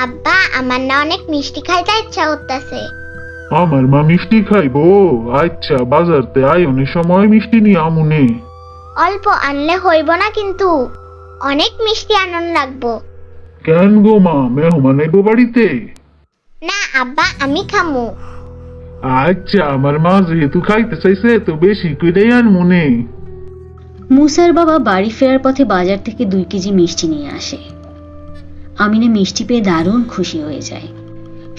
আব্বা, আমার না অনেক মিষ্টি খাইতে ইচ্ছা করতেছে। আমার মা মিষ্টি খাইবো। আচ্ছা, বাজারতে আয়োনের সময় মিষ্টি নিয়ে আমুনে। অল্প আনলে হইব না কিন্তু, অনেক মিষ্টি আনন লাগবো। কেন গো মা, মেহমান আইবো বাড়িতে? না আব্বা, আমি খামু। আচ্ছা, আমার মা যেহেতু খাইতে চাইছে তো বেশি কইরাই আনমুনে। মুসার বাবা বাড়ি ফেরার পথে বাজার থেকে 2 কেজি মিষ্টি নিয়ে আসে। আমিনা মিষ্টি পেয়ে দারুণ খুশি হয়ে যায়।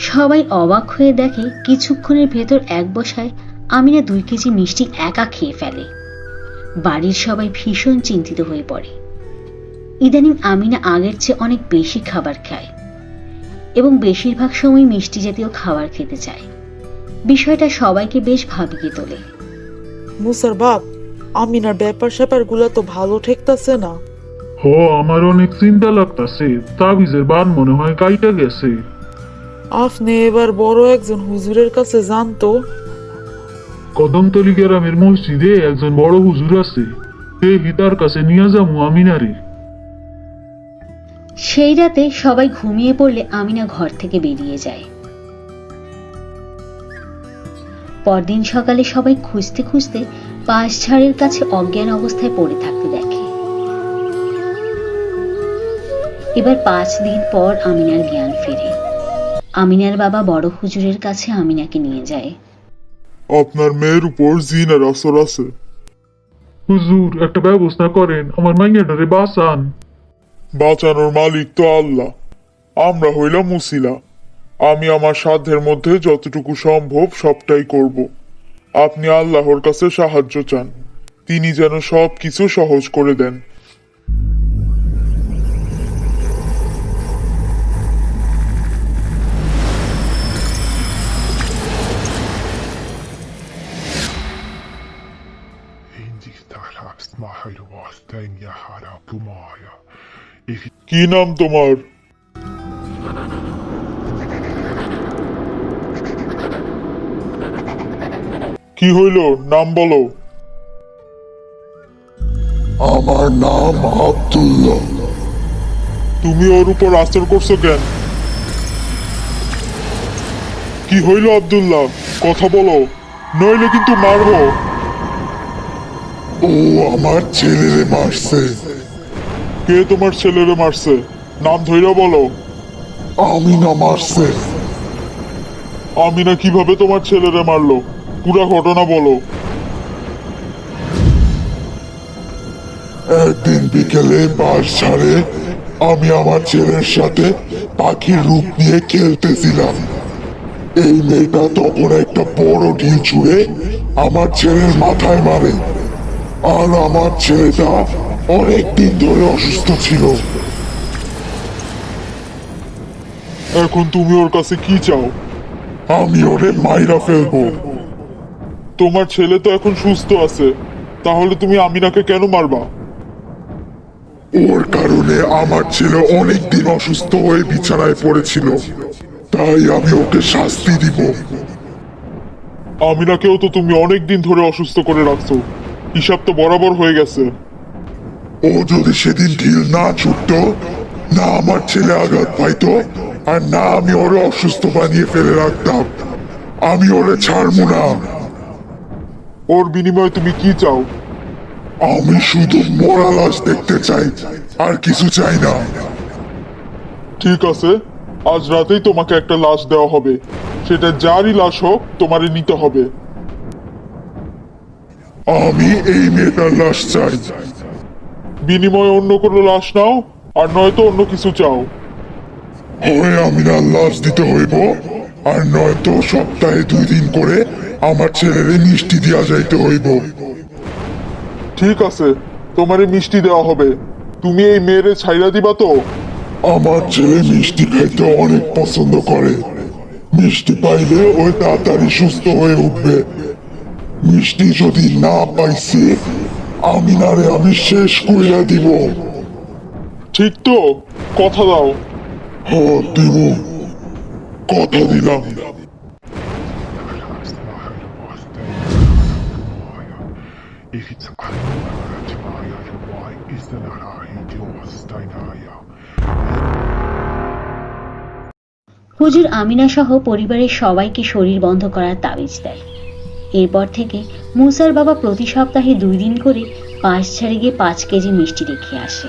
সবাই অবাক হয়ে দেখে কিছুক্ষণের ভেতর এক বসায় আমিনা 2 কেজি মিষ্টি একা খেয়ে ফেলে। বাড়ির সবাই ভীষণ চিন্তিত হয়ে পড়ে। ইদানিং আমিনা আগের চেয়ে অনেক বেশি খাবার খায় এবং বেশিরভাগ সময় মিষ্টি জাতীয় খাবার খেতে চায়। বিষয়টা সবাইকে বেশ ভাবিয়ে তোলে। মুসার বাপ, আমিনার ব্যাপার স্যাপার গুলা তো ভালো ঠেকতাছে না। আমার অনেক চিন্তা লাগতাছে। তাবিজের বান মনে হয় কাইটা গেছে। আপনি এবার বড় একজন হুজুরের কাছে যান তো। কদমতলী গ্রামের মসজিদে একজন বড় হুজুর আছে, দেখি তার কাছে নিয়ে যাবো আমিনারে। সেই রাতে সবাই ঘুমিয়ে পড়লে আমিনা ঘর থেকে বেরিয়ে যায়। পরদিন সকালে সবাই খুঁজতে খুঁজতে বাঁশঝাড়ের কাছে অজ্ঞান অবস্থায় পড়ে থাকতে দেখে। এবার 5 দিন পর আমিনার জ্ঞান ফেরে। আমিনার বাবা বড় হুজুরের কাছে আমিনাকে নিয়ে যায়। আপনার মেয়ের উপর জিনের আসর আছে। হুজুর, একটা ব্যবস্থা করেন, আমার মাইয়াটারে বাঁচান। বাঁচানোর মালিক তো আল্লাহ, আমরা হইলাম মুসিলা। আমি আমার সাধ্যের মধ্যে যতটুকু সম্ভব সবটাই করব। আপনি আল্লাহর কাছে সাহায্য চান, তিনি যেন সব কিছু সহজ করে দেন। কি নাম তোমার? কি হইল, নাম বলো। আমার নাম আব্দুল্লাহ। তুমি ওর উপর আচর করছো কেন? কি হইল আব্দুল্লাহ, কথা বলো, নইলে কিন্তু মারবো। ও আমার ছেলেরে মারছে। কে তোমার ছেলেরে মারছে? নাম ধইরা বলো। আমিনা মারছে। আমিনা কিভাবে তোমার ছেলেরে মারলো, পুরা ঘটনা বলো। একদিন বিকেলে বাঁশঝাড়ে আমি আমার ছেলের সাথে পাখির রূপ নিয়ে খেলতেছিলাম। এই মেয়েটা তখন একটা বড় ঢিল ছুঁড়ে আমার ছেলের মাথায় মারে। আর আমার ছেলেটা অনেকদিন ধরে অসুস্থ ছিল। এখন তুমি ওর কাছে কি চাও? আমি ওরে মাইরা ফেলবো। তোমার ছেলে তো এখন সুস্থ আছে, তাহলে তুমি আমিনাকে কেন মারবা? ওর কারণে আমার ছেলে অনেকদিন অসুস্থ হয়ে বিছানায় পড়েছিল, তাই আমি ওকে শাস্তি দিব। আমিনাকেও তো তুমি অনেকদিন ধরে অসুস্থ করে রাখছো, হিসাব তো বরাবর হয়ে গেছে। ও যদি সেদিন ঢিল না ছুটত, না আমার ছেলে আঘাত পাইতো, আর না আমি ওরে অসুস্থ বানিয়ে ফেলে রাখতাম, আমি ওরে ছাড়বো না। ওর বিনিময়ে তুমি কি চাও? আমি শুধু মরা লাশ দেখতে চাই, আর কিছু চাই না। ঠিক আছে, আজ রাতেই তোমাকে একটা লাশ দেওয়া হবে, সেটা যারই লাশ হোক তোমারই নিতে হবে। আমি এই মেয়েটার লাশ চাই। বিনিময়ে অন্য কোনো লাশ নাও, আর নয়তো অন্য কিছু চাও। হয় আমিনার লাশ দিতে হইব, আর নয়তো সপ্তাহে 2 দিন করে আমার ছেলেরে মিষ্টি দিয়া যাইতে হইব। ঠিক আছে, তোমারে মিষ্টি দেওয়া হবে, তুমি এই মেয়েরে ছাইরা দিবা তো? আমার ছেলে মিষ্টি খাইতে অনেক পছন্দ করে। মিষ্টি পাইলে ওই তাড়াতাড়ি সুস্থ হয়ে উঠবে। মিষ্টি যদি না পাইছি, আমিনারে আমি শেষ কইরা দিব। ঠিক তো, কথা দাও। দিব, কথা দিলাম। হুজুর আমিনা সহ পরিবারের সবাইকে শরীর বন্ধ করার তাবিজ দেয়। এরপর থেকে মুসার বাবা প্রতি সপ্তাহে 2 দিন করে পাশ ছাড়ে গিয়ে 5 কেজি মিষ্টি রেখে আসে।